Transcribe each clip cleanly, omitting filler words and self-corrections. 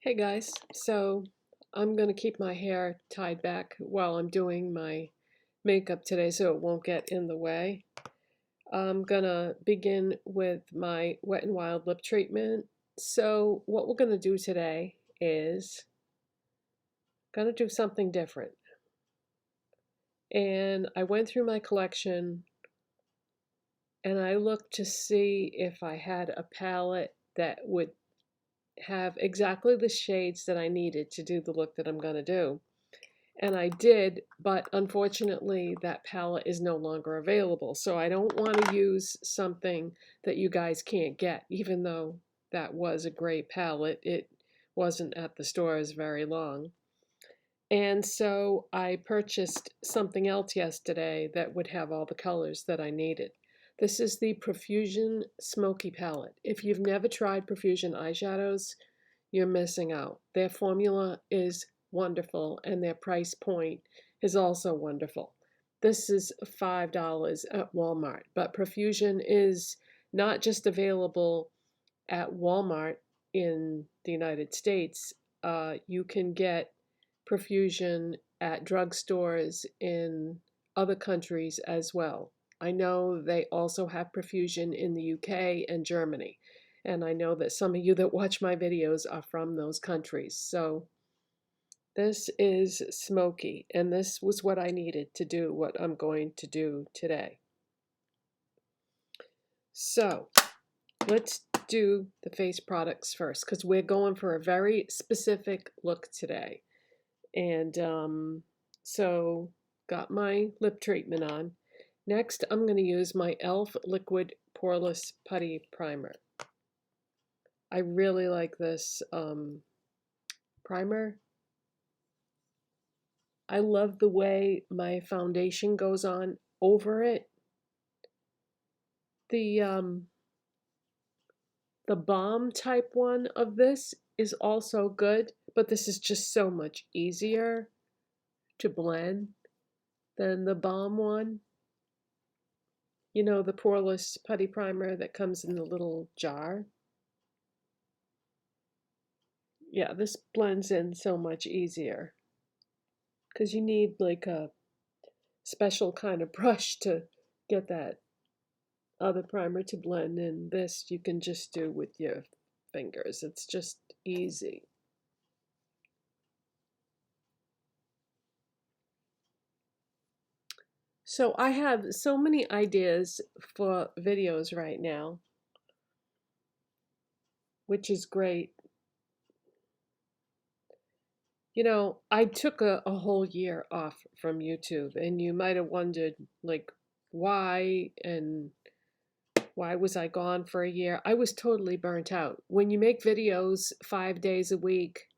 Hey guys, so I'm going to keep my hair tied back while I'm doing my makeup today so it won't get in the way. I'm going to begin with my Wet n Wild lip treatment. So what we're going to do today is going to do something different. And I went through my collection and I looked to see if I had a palette that would have exactly the shades that I needed to do the look that I'm going to do. And I did, but unfortunately that palette is no longer available. So I don't want to use something that you guys can't get, even though that was a great palette. It wasn't at the stores very long. And so I purchased something else yesterday that would have all the colors that I needed. This is the Profusion Smoky palette. If you've never tried Profusion eyeshadows, you're missing out. Their formula is wonderful and their price point is also wonderful. This is $5 at Walmart, but Profusion is not just available at Walmart in the United States. You can get Profusion at drugstores in other countries as well. I know they also have Profusion in the UK and Germany. And I know that some of you that watch my videos are from those countries. So this is Smoky, and this was what I needed to do what I'm going to do today. So let's do the face products first because we're going for a very specific look today. And so got my lip treatment on. Next, I'm going to use my e.l.f. Liquid Poreless Putty Primer. I really like this primer. I love the way my foundation goes on over it. The balm type one of this is also good, but this is just so much easier to blend than the balm one. You know, the Poreless Putty Primer that comes in the little jar. Yeah, this blends in so much easier because you need like a special kind of brush to get that other primer to blend in. This you can just do with your fingers. It's just easy. So I have so many ideas for videos right now, which is great. You know, I took a whole year off from YouTube, and you might have wondered, like, why and why was I gone for a year? I was totally burnt out. When you make videos 5 days a week,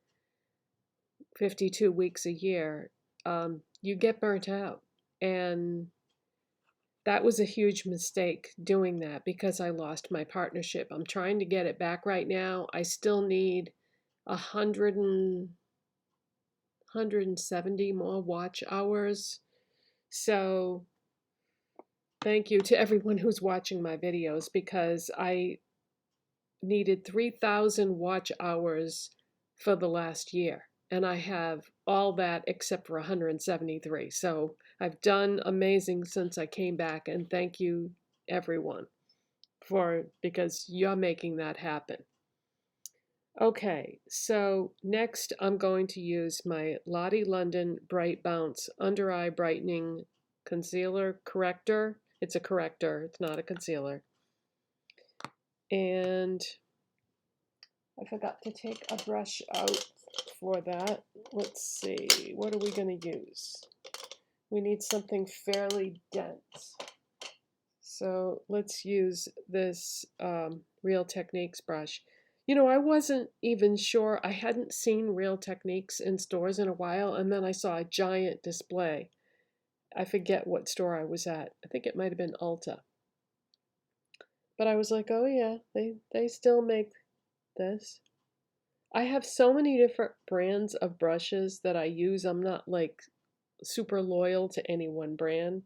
52 weeks a year, you get burnt out. And that was a huge mistake doing that because I lost my partnership. I'm trying to get it back right now. I still need 170 more watch hours. So thank you to everyone who's watching my videos because I needed 3,000 watch hours for the last year. And I have all that except for 173. So I've done amazing since I came back. And thank you, everyone, because you're making that happen. Okay, so next I'm going to use my Lottie London Bright Bounce Under Eye Brightening Concealer Corrector. It's a corrector, it's not a concealer. And I forgot to take a brush out for that. Let's see, what are we going to use? We need something fairly dense. So let's use this Real Techniques brush. You know, I wasn't even sure. I hadn't seen Real Techniques in stores in a while, and then I saw a giant display. I forget what store I was at. I think it might have been Ulta. But I was like, oh yeah, they still make this. I have so many different brands of brushes that I use. I'm not like super loyal to any one brand.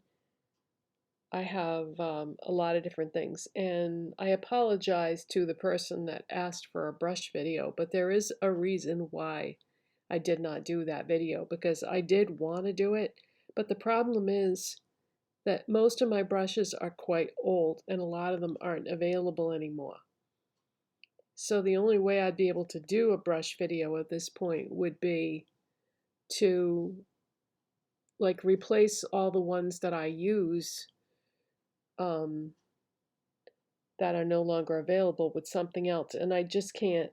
I have a lot of different things, and I apologize to the person that asked for a brush video, but there is a reason why I did not do that video, because I did want to do it, but the problem is that most of my brushes are quite old and a lot of them aren't available anymore. So the only way I'd be able to do a brush video at this point would be to like replace all the ones that I use um, that are no longer available with something else. And I just can't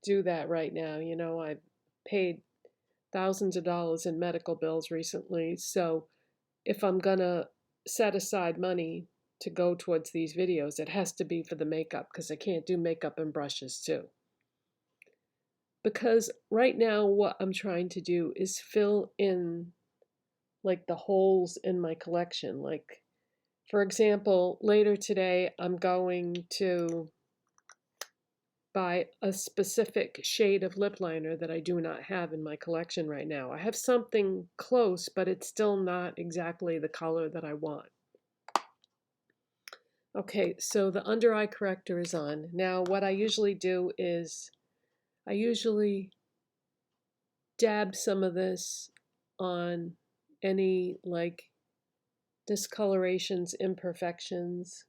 do that right now. You know, I've paid thousands of dollars in medical bills recently. So if I'm gonna set aside money to go towards these videos, it has to be for the makeup because I can't do makeup and brushes too. Because right now what I'm trying to do is fill in like the holes in my collection. Like, for example, later today I'm going to buy a specific shade of lip liner that I do not have in my collection right now. I have something close, but it's still not exactly the color that I want. Okay, so the under eye corrector is on. Now what I usually do is I usually dab some of this on any like discolorations, imperfections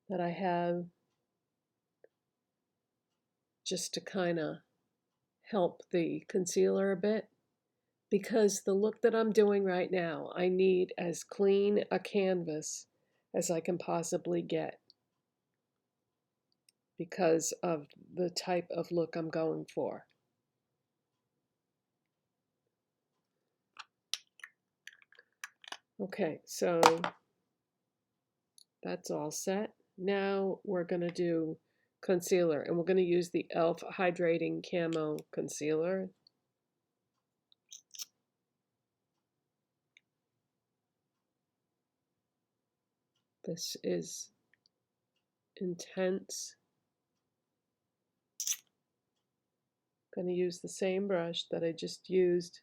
that I have, just to kind of help the concealer a bit. Because the look that I'm doing right now, I need as clean a canvas as I can possibly get because of the type of look I'm going for. Okay, so that's all set. Now we're going to do concealer, and we're going to use the e.l.f. Hydrating Camo Concealer. This is intense. I'm going to use the same brush that I just used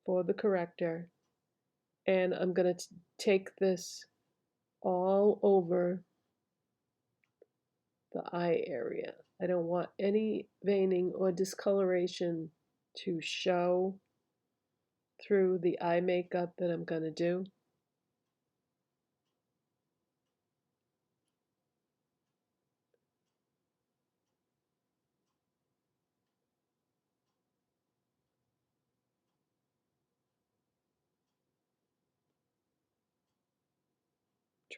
for the corrector, and I'm going to take this all over the eye area. I don't want any veining or discoloration to show through the eye makeup that I'm going to do.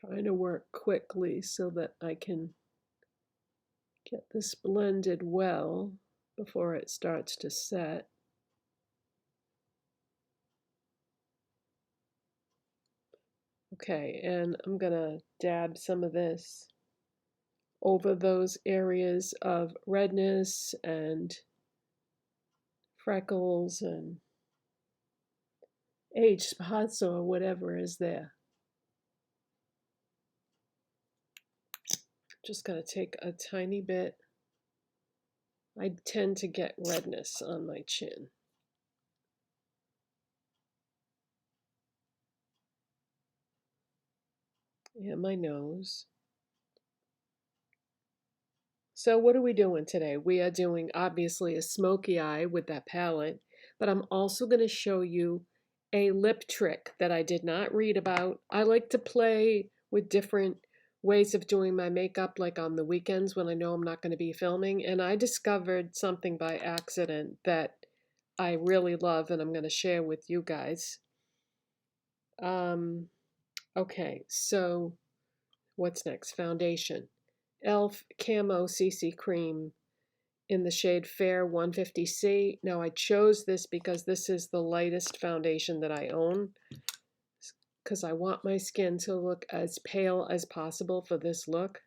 Trying to work quickly so that I can get this blended well before it starts to set. Okay, and I'm gonna dab some of this over those areas of redness and freckles and age spots or whatever is there. Just gonna take a tiny bit. I tend to get redness on my chin. And my nose. So what are we doing today? We are doing obviously a smoky eye with that palette, but I'm also going to show you a lip trick that I did not read about. I like to play with different ways of doing my makeup, like on the weekends when I know I'm not going to be filming, and I discovered something by accident that I really love and I'm going to share with you guys. Okay, so what's next? Foundation. e.l.f. Camo CC Cream in the shade Fair 150C. Now I chose this because this is the lightest foundation that I own, because I want my skin to look as pale as possible for this look.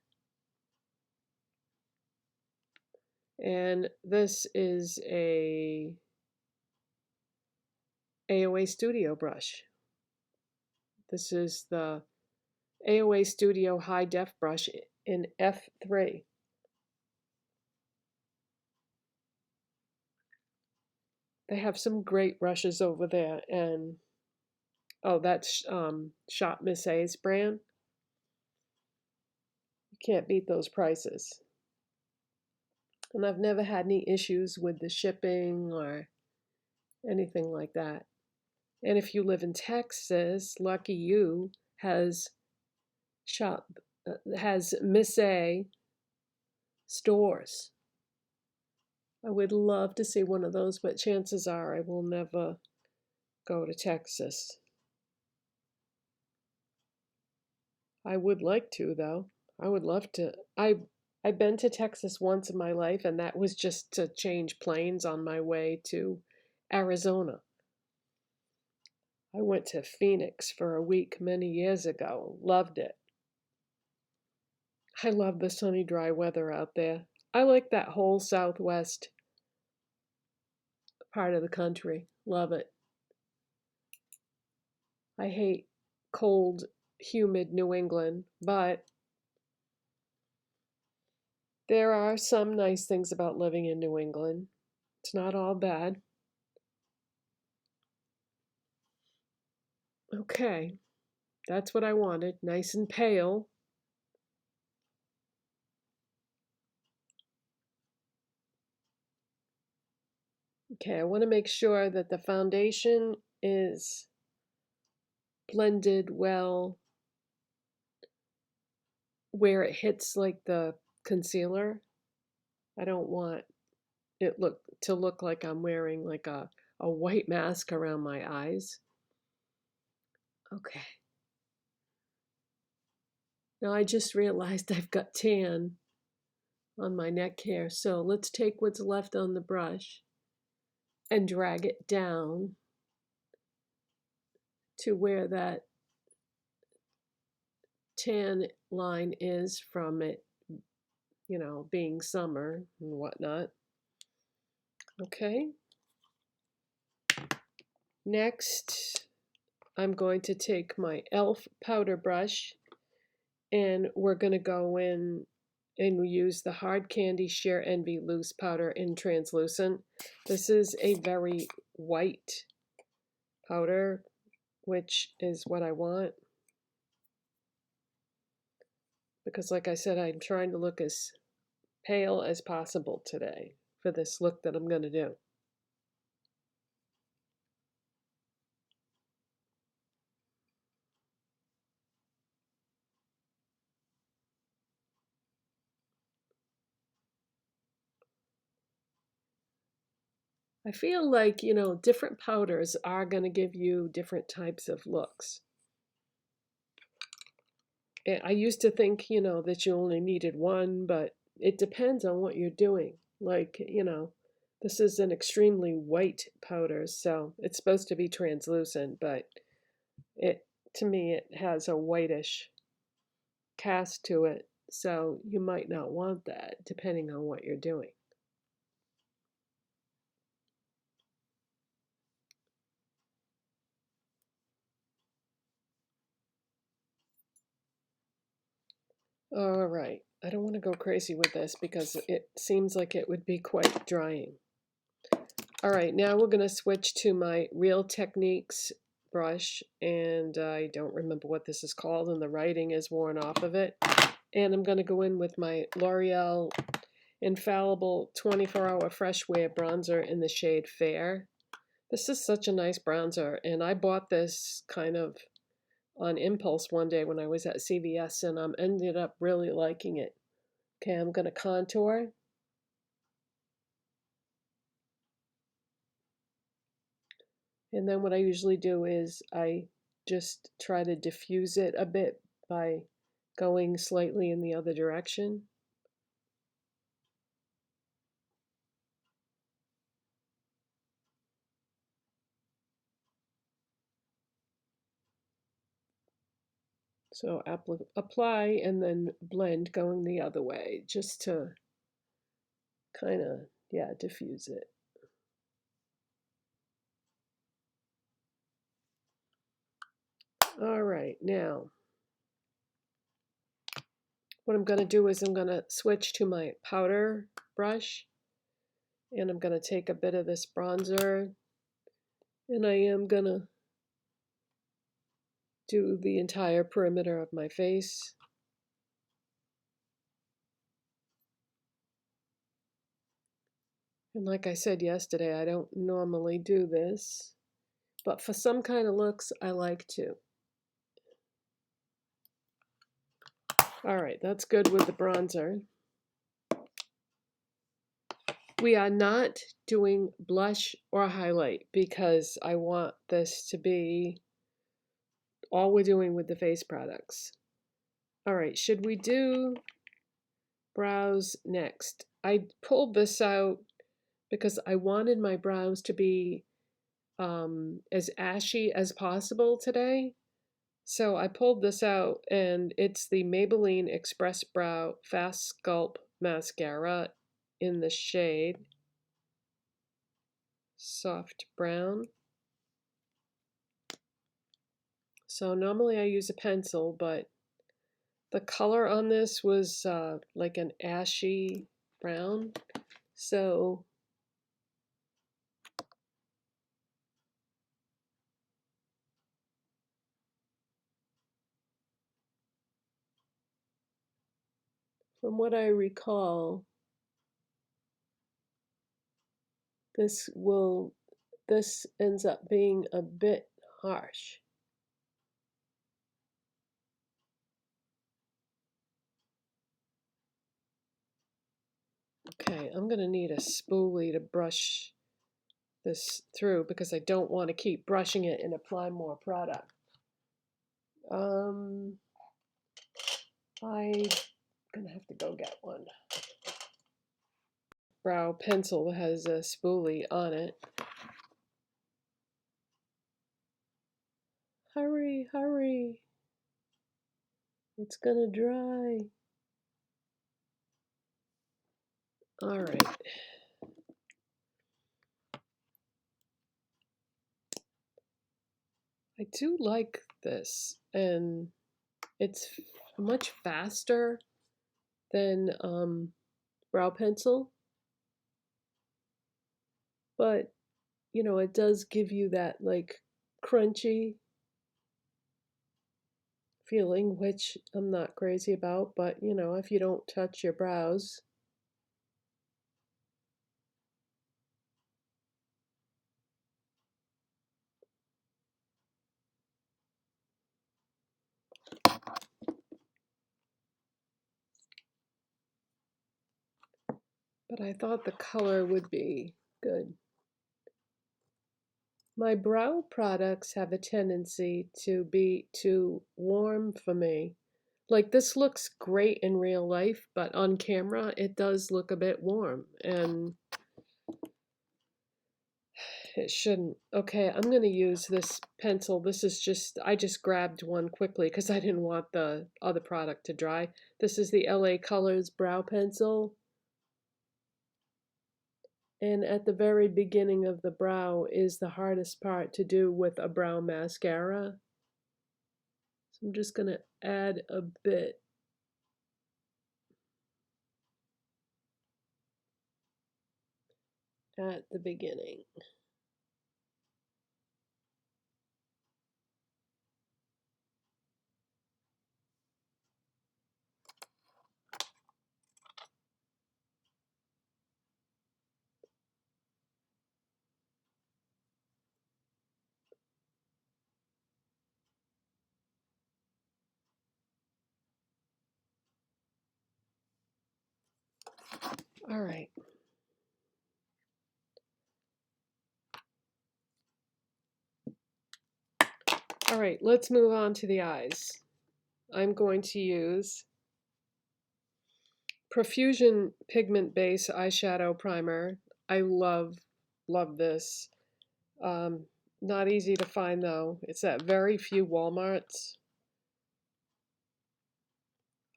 And this is a AOA Studio brush. This is the AOA Studio High Def brush in F3. They have some great brushes over there, and Oh, that's Shop Miss A's brand. You can't beat those prices. And I've never had any issues with the shipping or anything like that. And if you live in Texas, lucky you, has shop has Miss A stores. I would love to see one of those, but chances are I will never go to Texas. I would like to, though. I would love to. I've been to Texas once in my life, and that was just to change planes on my way to Arizona. I went to Phoenix for a week many years ago. Loved it. I love the sunny, dry weather out there. I like that whole southwest part of the country. Love it. I hate cold, humid New England, but there are some nice things about living in New England. It's not all bad. Okay, that's what I wanted. Nice and pale. Okay, I want to make sure that the foundation is blended well where it hits like the concealer. I don't want it to look like I'm wearing like a white mask around my eyes. Okay. Now I just realized I've got tan on my neck hair. So let's take what's left on the brush and drag it down to where that tan line is from it, being summer and whatnot. Okay. Next, I'm going to take my e.l.f. powder brush and we're going to go in and use the Hard Candy Sheer Envy Loose Powder in Translucent. This is a very white powder, which is what I want. Because like I said, I'm trying to look as pale as possible today for this look that I'm going to do. I feel like, different powders are going to give you different types of looks. I used to think, that you only needed one, but it depends on what you're doing. Like, this is an extremely white powder, so it's supposed to be translucent, but to me, it has a whitish cast to it, so you might not want that depending on what you're doing. All right, I don't want to go crazy with this because it seems like it would be quite drying. All right, now we're going to switch to my Real Techniques brush, and I don't remember what this is called, and the writing is worn off of it. And I'm going to go in with my L'Oreal Infallible 24-Hour Fresh Wear Bronzer in the shade Fair. This is such a nice bronzer, and I bought this kind of on impulse one day when I was at CVS, and I ended up really liking it. Okay, I'm going to contour. And then what I usually do is I just try to diffuse it a bit by going slightly in the other direction. So apply and then blend going the other way just to kind of, diffuse it. All right, now what I'm going to do is I'm going to switch to my powder brush, and I'm going to take a bit of this bronzer, and I am going to do the entire perimeter of my face. And like I said yesterday, I don't normally do this, but for some kind of looks, I like to. All right, that's good with the bronzer. We are not doing blush or highlight because I want this to be all we're doing with the face products. All right, should we do brows next? I pulled this out because I wanted my brows to be as ashy as possible today. So I pulled this out, and it's the Maybelline Express Brow Fast Sculpt Mascara in the shade Soft Brown. So normally I use a pencil, but the color on this was like an ashy brown. So from what I recall, this ends up being a bit harsh. Okay, I'm gonna need a spoolie to brush this through because I don't want to keep brushing it and apply more product. I'm gonna have to go get one. Brow pencil has a spoolie on it. Hurry, hurry. It's gonna dry. All right. I do like this, and it's much faster than brow pencil, but you know, it does give you that like crunchy feeling, which I'm not crazy about, but you know, if you don't touch your brows. But I thought the color would be good. My brow products have a tendency to be too warm for me. Like this looks great in real life, but on camera it does look a bit warm, and it shouldn't. Okay, I'm gonna use this pencil. This is just, I just grabbed one quickly because I didn't want the other product to dry. This is the LA Colors Brow Pencil. And at the very beginning of the brow is the hardest part to do with a brow mascara. So I'm just going to add a bit. At the beginning. All right. All right, let's move on to the eyes. I'm going to use Profusion Pigment Base Eyeshadow Primer. I love this. Not easy to find though. It's at very few Walmarts.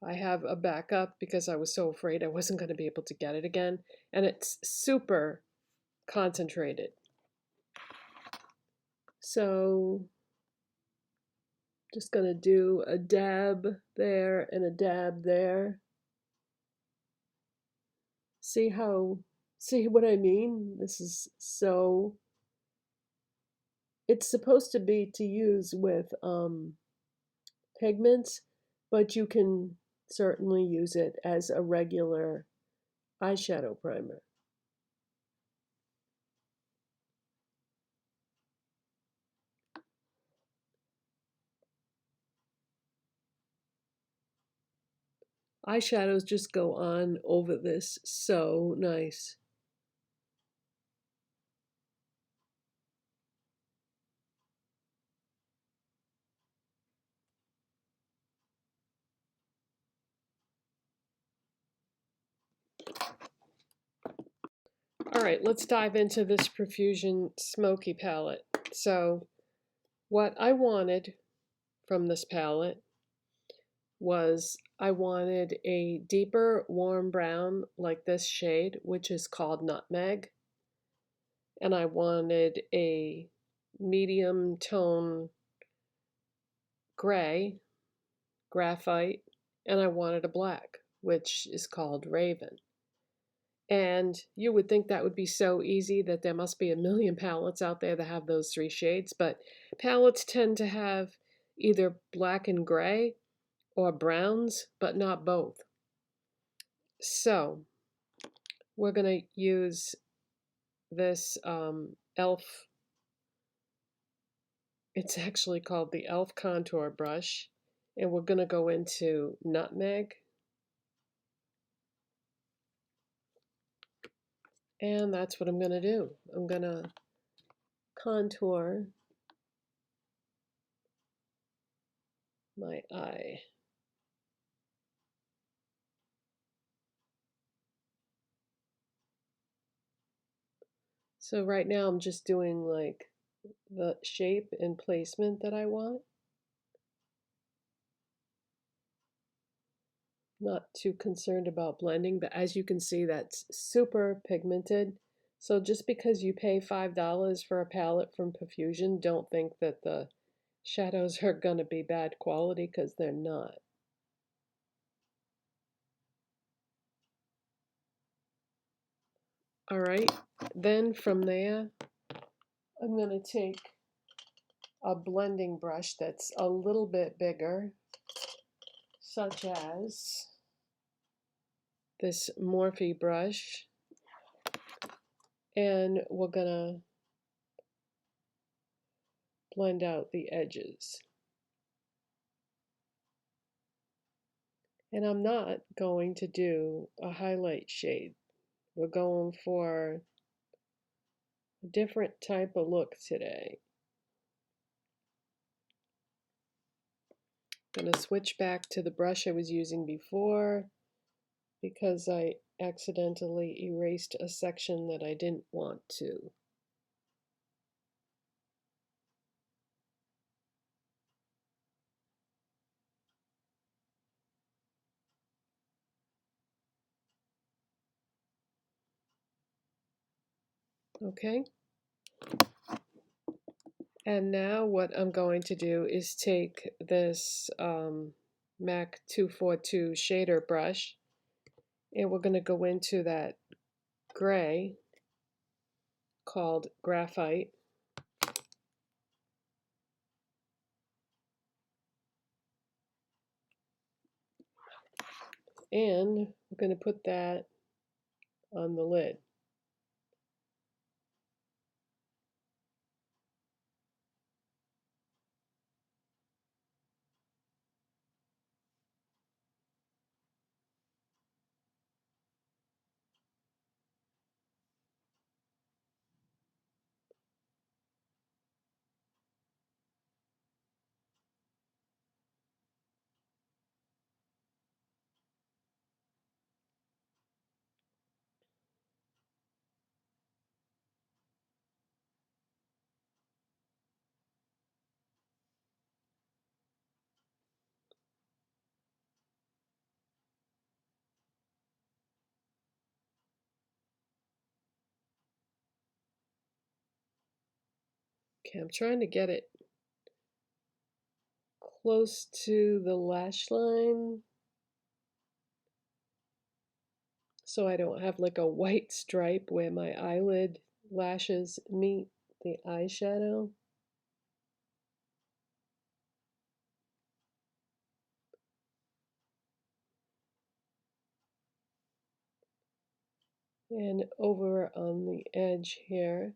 I have a backup because I was so afraid I wasn't going to be able to get it again. And it's super concentrated. So just going to do a dab there and a dab there. See what I mean? This is so, it's supposed to be to use with pigments, but you can certainly use it as a regular eyeshadow primer. Eyeshadows just go on over this so nice. All right, let's dive into this Profusion Smoky palette. So what I wanted from this palette was I wanted a deeper warm brown like this shade, which is called Nutmeg. And I wanted a medium tone gray, graphite, and I wanted a black, which is called Raven. And you would think that would be so easy, that there must be a million palettes out there that have those three shades, but palettes tend to have either black and gray or browns, but not both. So we're going to use this e.l.f. It's actually called the e.l.f. contour brush, and we're going to go into Nutmeg. And that's what I'm going to do. I'm going to contour my eye. So right now I'm just doing like the shape and placement that I want. Not too concerned about blending, but as you can see, that's super pigmented. So just because you pay $5 for a palette from Profusion, don't think that the shadows are going to be bad quality, because they're not. All right, then from there, I'm going to take a blending brush that's a little bit bigger, such as this Morphe brush, and we're going to blend out the edges. And I'm not going to do a highlight shade. We're going for a different type of look today. I'm going to switch back to the brush I was using before, because I accidentally erased a section that I didn't want to. Okay. And now what I'm going to do is take this MAC 242 shader brush, and we're going to go into that gray called Graphite. And we're going to put that on the lid. Okay, I'm trying to get it close to the lash line, so I don't have like a white stripe where my eyelid lashes meet the eyeshadow. And over on the edge here,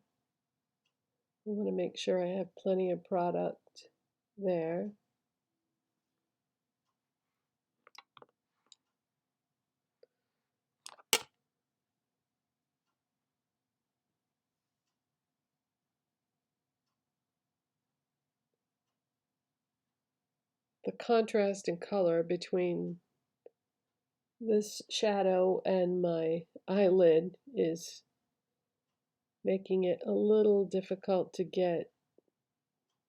I want to make sure I have plenty of product there. The contrast in color between this shadow and my eyelid is making it a little difficult to get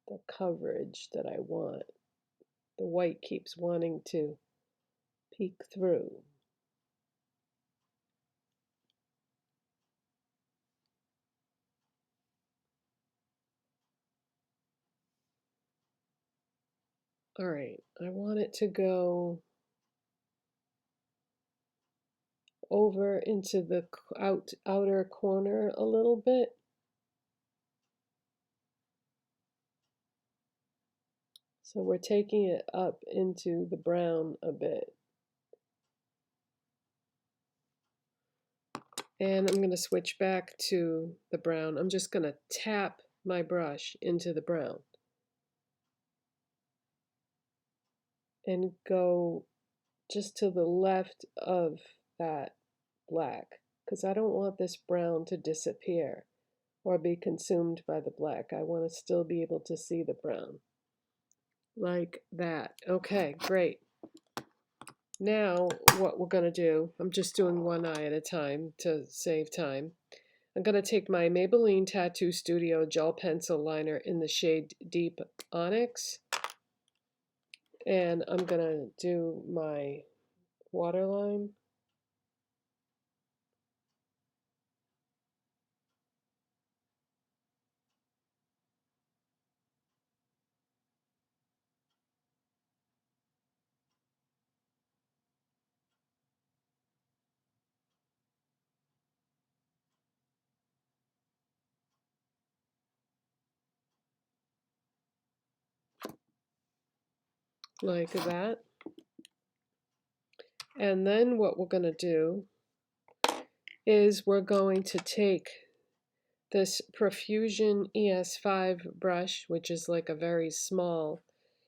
the coverage that I want. The white keeps wanting to peek through. All right, I want it to go over into the outer corner a little bit. So we're taking it up into the brown a bit. And I'm going to switch back to the brown. I'm just going to tap my brush into the brown and go just to the left of that black, because I don't want this brown to disappear or be consumed by the black. I want to still be able to see the brown. Like that. Okay, great. Now what we're going to do, I'm just doing one eye at a time to save time. I'm going to take my Maybelline Tattoo Studio Gel Pencil Liner in the shade Deep Onyx, and I'm going to do my waterline. Like that. And then what we're going to do is we're going to take this Profusion ES5 brush, which is like a very small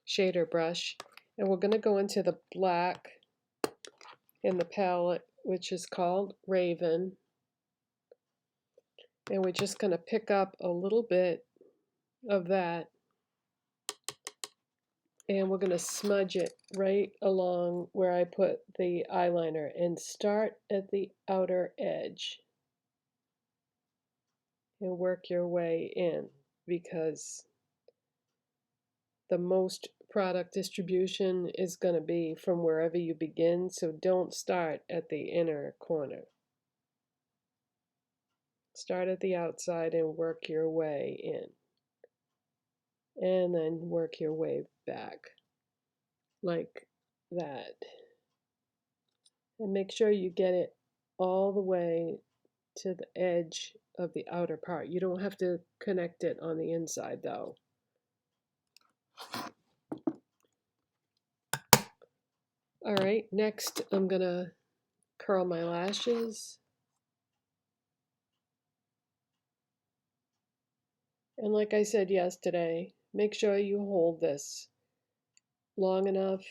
shader brush, and we're going to go into the black in the palette, which is called Raven, and we're just going to pick up a little bit of that, and we're going to smudge it right along where I put the eyeliner and start at the outer edge and work your way in, because the most product distribution is going to be from wherever you begin, so don't start at the inner corner. Start at the outside and work your way in, and then work your way back like that, and make sure you get it all the way to the edge of the outer part. You don't have to connect it on the inside though. All right, next I'm gonna curl my lashes. And like I said yesterday, make sure you hold this long enough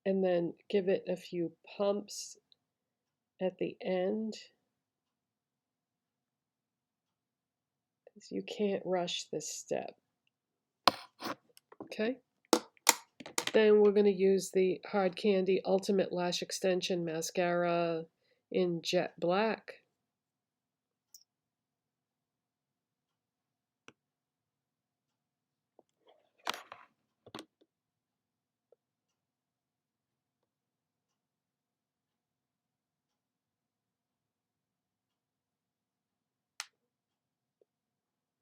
and then give it a few pumps at the end, because you can't rush this step. Okay? Then we're going to use the Hard Candy Ultimate Lash Extension Mascara in Jet Black.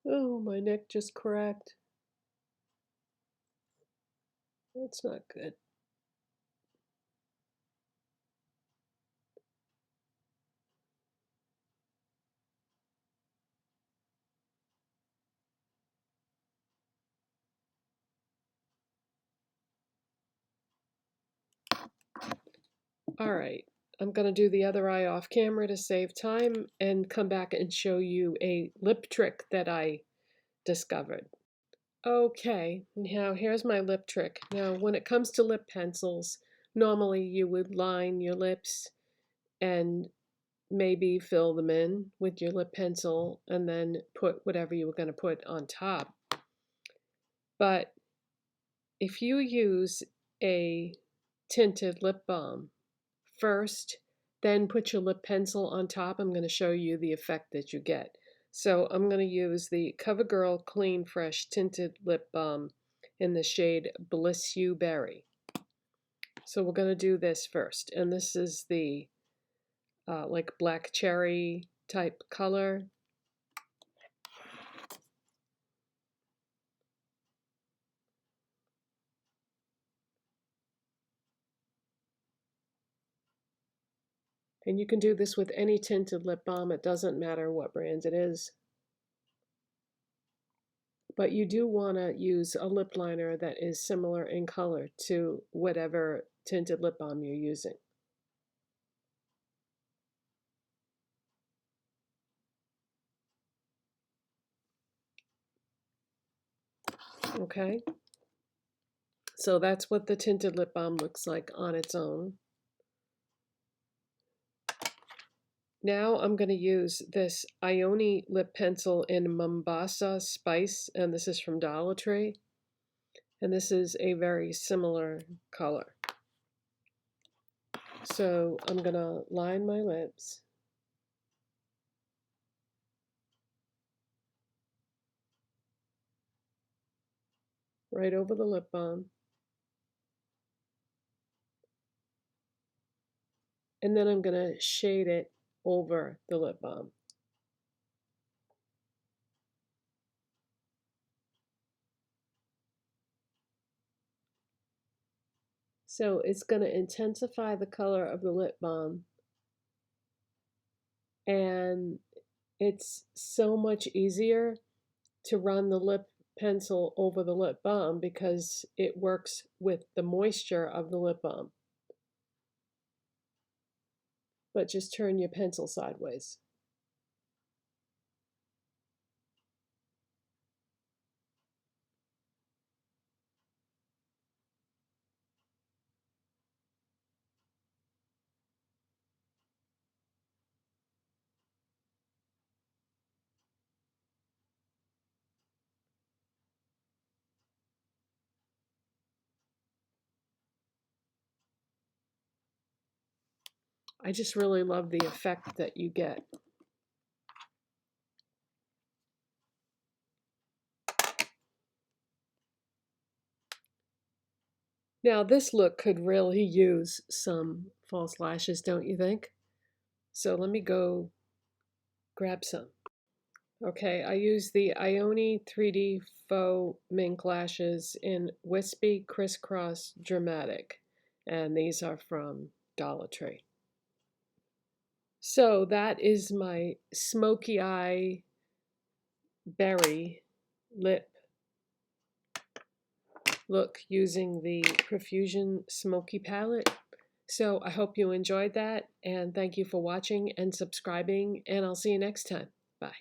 Oh, my neck just cracked. That's not good. All right. I'm going to do the other eye off camera to save time and come back and show you a lip trick that I discovered. Okay, now here's my lip trick. Now, when it comes to lip pencils, normally you would line your lips and maybe fill them in with your lip pencil and then put whatever you were going to put on top. But if you use a tinted lip balm first, then put your lip pencil on top, I'm going to show you the effect that you get. So I'm going to use the CoverGirl Clean Fresh Tinted Lip Balm in the shade Bliss You Berry. So we're going to do this first, and this is the like black cherry type color. And you can do this with any tinted lip balm. It doesn't matter what brand it is. But you do want to use a lip liner that is similar in color to whatever tinted lip balm you're using. Okay? So that's what the tinted lip balm looks like on its own. Now I'm going to use this Ioni lip pencil in Mobasa Spice, and this is from Dollar Tree. And this is a very similar color. So I'm going to line my lips. Right over the lip balm. And then I'm going to shade it over the lip balm. So it's going to intensify the color of the lip balm. And it's so much easier to run the lip pencil over the lip balm because it works with the moisture of the lip balm. But just turn your pencil sideways. I just really love the effect that you get. Now this look could really use some false lashes, don't you think? So let me go grab some. Okay, I use the Ioni 3D Faux Mink Lashes in Wispy Crisscross Dramatic, and these are from Dollar Tree. So that is my smoky eye berry lip look using the Profusion Smoky palette. So I hope you enjoyed that, and thank you for watching and subscribing, and I'll see you next time. Bye.